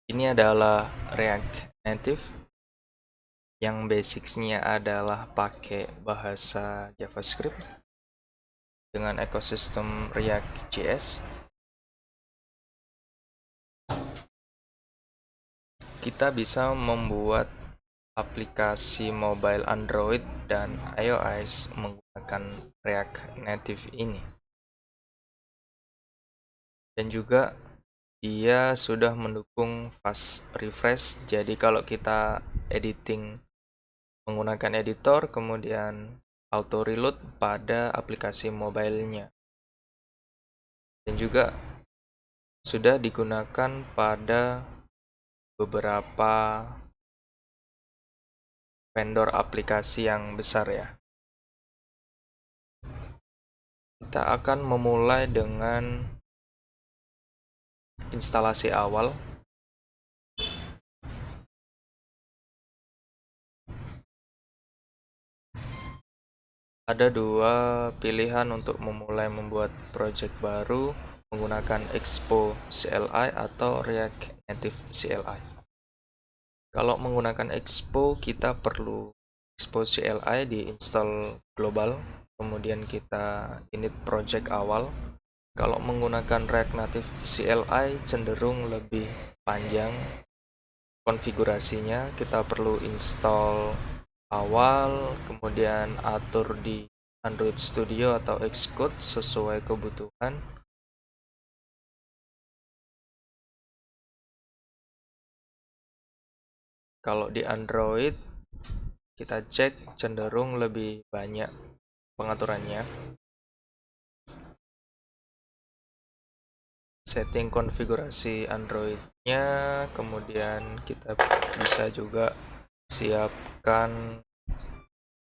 Ini adalah React Native yang basicnya adalah pakai bahasa JavaScript dengan ekosistem React.js. Kita bisa membuat aplikasi mobile Android dan iOS menggunakan React Native ini. Dan juga dia sudah mendukung fast refresh, jadi kalau kita editing menggunakan editor, kemudian auto reload pada aplikasi mobile-nya. Dan juga sudah digunakan pada beberapa vendor aplikasi yang besar ya. Kita akan memulai dengan instalasi awal. Ada dua pilihan untuk memulai membuat project baru menggunakan Expo CLI atau React Native CLI. Kalau menggunakan Expo, kita perlu Expo CLI di install global, kemudian kita init project awal. Kalau menggunakan React Native CLI cenderung lebih panjang konfigurasinya, kita perlu install awal, kemudian atur di Android Studio atau Xcode sesuai kebutuhan. Kalau di Android, kita cek cenderung lebih banyak pengaturannya. Setting konfigurasi Android-nya, kemudian kita bisa juga siapkan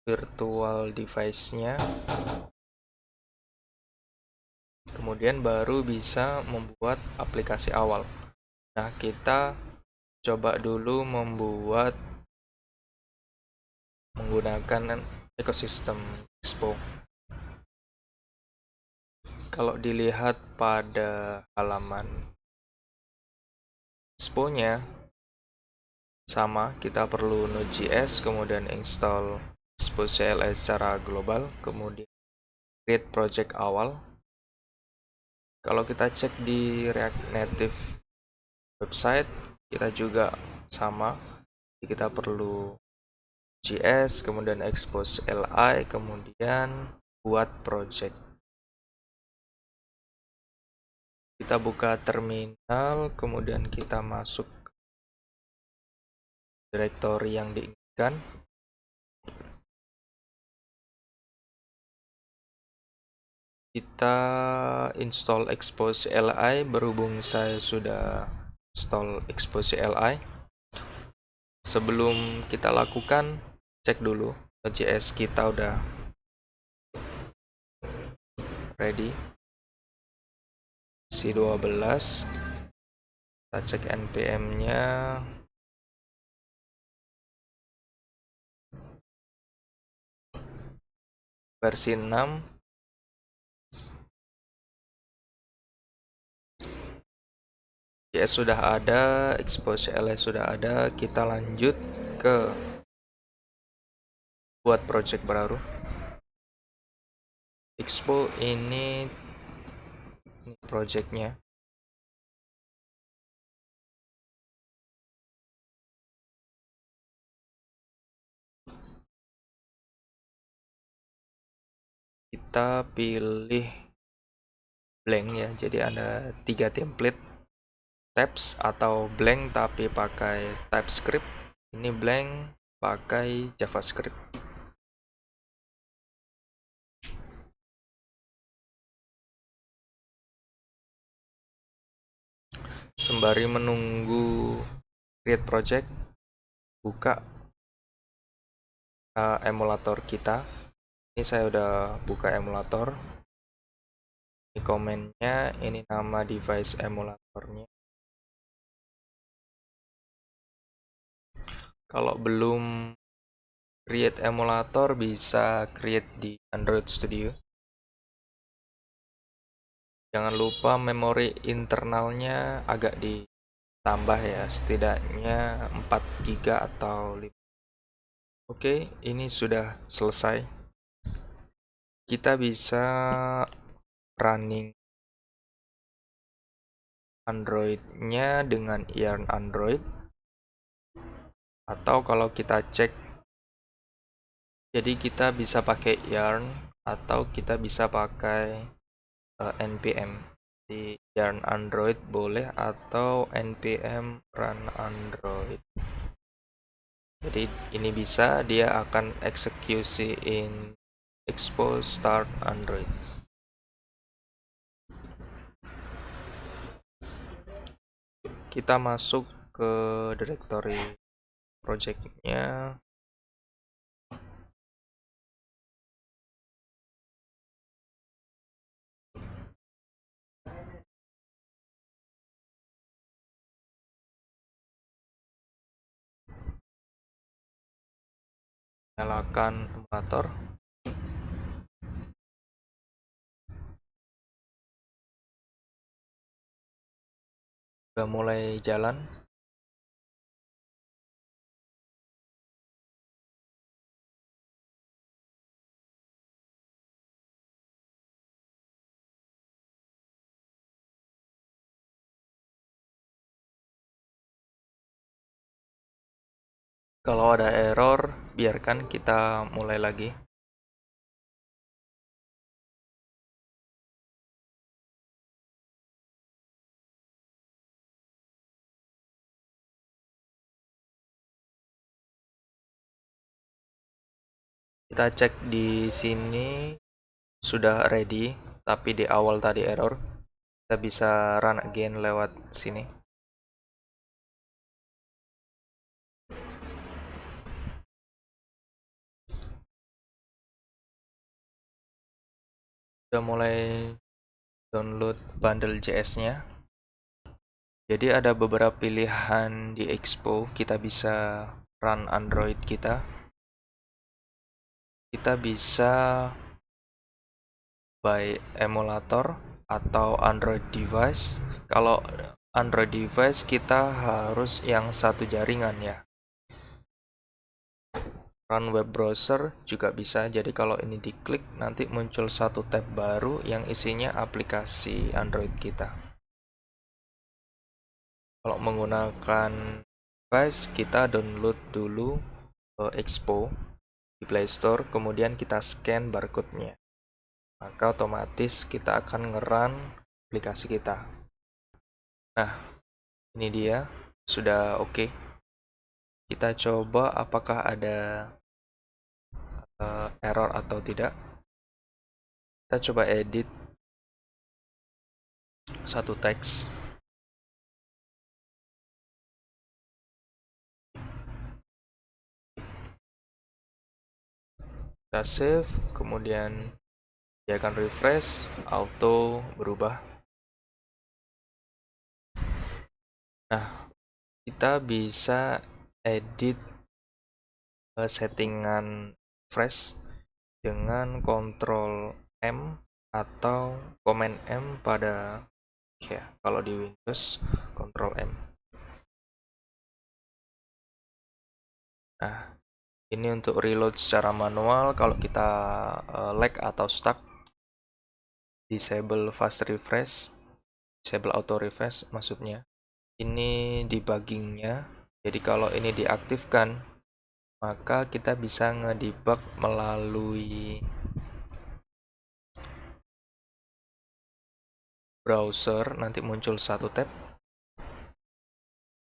virtual device-nya. Kemudian baru bisa membuat aplikasi awal. Nah, kita coba dulu membuat menggunakan ekosistem Expo. Kalau dilihat pada halaman Expo-nya sama, kita perlu Node.js, kemudian install Expo CLI secara global, kemudian create project awal. Kalau kita cek di React Native website, kita juga sama. Kita perlu JS, kemudian expose CLI, kemudian buat project. Kita buka terminal, kemudian kita masuk ke directory yang diinginkan. Kita install expose CLI, berhubung saya sudah install expose CLI. Sebelum kita lakukan, cek dulu Node.js kita udah ready. Si 12, kita cek npm-nya. Versi 6. JS sudah ada, expose CLI sudah ada. Kita lanjut ke buat project baru. Expo ini projectnya. Kita pilih blank ya, jadi ada 3 template, tabs atau blank tapi pakai TypeScript. Ini blank pakai JavaScript. Sembari menunggu create project, buka emulator kita. Ini saya udah buka emulator. Ini komennya, ini nama device emulatornya. Kalau belum create emulator, bisa create di Android Studio. Jangan lupa memori internalnya agak tambah ya, setidaknya 4 GB atau 5. Oke, ini sudah selesai. Kita bisa running Android-nya dengan Yarn Android, atau kalau kita cek, jadi kita bisa pakai Yarn atau kita bisa pakai npm di Yarn Android boleh, atau npm run Android. Jadi ini bisa, dia akan eksekusi in expo start Android. Kita masuk ke directory projectnya. Nyalakan emulator. Udah mulai jalan. Kalau ada error, biarkan kita mulai lagi. Kita cek di sini sudah ready, tapi di awal tadi error. Kita bisa run again lewat sini. Udah mulai download bundle JS-nya. Jadi ada beberapa pilihan di Expo, kita bisa run Android kita. Kita bisa by emulator atau Android device. Kalau Android device kita harus yang satu jaringan ya. Run web browser juga bisa. Jadi kalau ini diklik, nanti muncul satu tab baru yang isinya aplikasi Android kita. Kalau menggunakan device, kita download dulu Expo di Play Store, kemudian kita scan barcode-nya. Maka otomatis kita akan nge-run aplikasi kita. Nah, ini dia, sudah oke. Kita coba apakah ada error atau tidak. Kita coba edit satu teks. Kita save, kemudian dia akan refresh, auto berubah. Nah, kita bisa edit settingan fresh dengan Ctrl M atau Command M pada ya, kalau di Windows Ctrl M. Nah, ini untuk reload secara manual. Kalau kita lag atau stuck, disable fast refresh, disable auto refresh maksudnya. Ini debuggingnya. Jadi kalau ini diaktifkan, maka kita bisa ngedebug melalui browser, nanti muncul satu tab.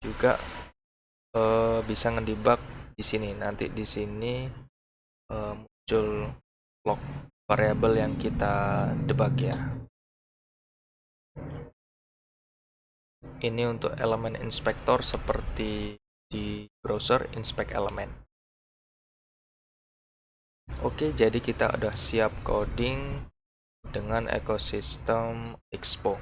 Juga bisa ngedebug di sini. Nanti di sini muncul log variabel yang kita debug ya. Ini untuk elemen inspektor seperti di browser inspect element. Oke, jadi kita udah siap coding dengan ekosistem Expo.